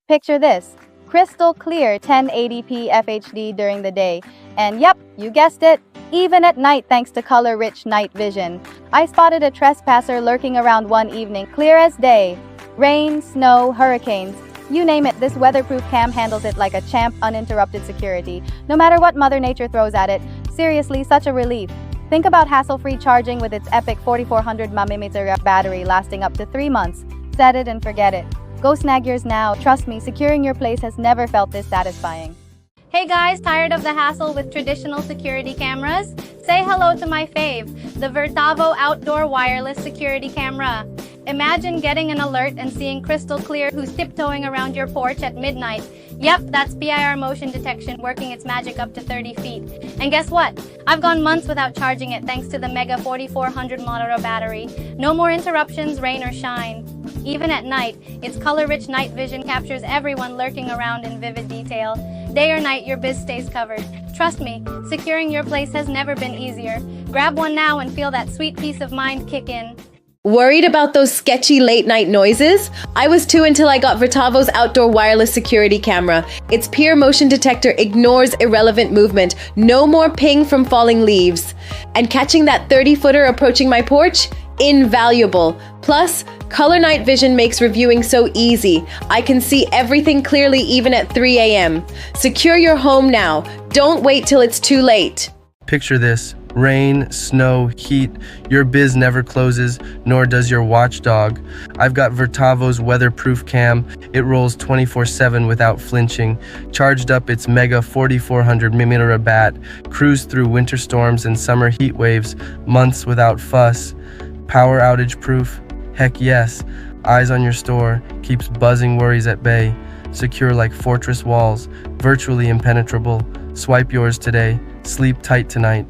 Picture this, crystal clear 1080p FHD during the day. And yep, you guessed it, even at night thanks to color-rich night vision. I spotted a trespasser lurking around one evening, clear as day. Rain, snow, hurricanes, you name it, this weatherproof cam handles it like a champ, uninterrupted security. No matter what Mother Nature throws at it, seriously, such a relief. Think about hassle-free charging with its epic 4400 mAh battery lasting up to 3 months. Set it and forget it. Go snag yours now. Trust me, securing your place has never felt this satisfying. Hey guys, tired of the hassle with traditional security cameras? Say hello to my fave, the Virtavo outdoor wireless security camera. Imagine getting an alert and seeing crystal clear who's tiptoeing around your porch at midnight. Yep, that's PIR motion detection working its magic up to 30 feet. And guess what? I've gone months without charging it thanks to the Mega 4400 mAh battery. No more interruptions, rain or shine. Even at night, its color-rich night vision captures everyone lurking around in vivid detail. Day or night, your biz stays covered. Trust me, securing your place has never been easier. Grab one now and feel that sweet peace of mind kick in. Worried about those sketchy late-night noises? I was too until I got Virtavo's outdoor wireless security camera. Its peer motion detector ignores irrelevant movement. No more ping from falling leaves. And catching that 30-footer approaching my porch? Invaluable. Plus, color night vision makes reviewing so easy. I can see everything clearly even at 3 a.m. Secure your home now. Don't wait till it's too late. Picture this. Rain, snow, heat, your biz never closes, nor does your watchdog. I've got Virtavo's weatherproof cam. It rolls 24/7 without flinching. Charged up its Mega 4400 mAh bat, cruised through winter storms and summer heat waves, months without fuss. Power outage proof? Heck yes. Eyes on your store, keeps buzzing worries at bay. Secure like fortress walls, virtually impenetrable. Swipe yours today. Sleep tight tonight.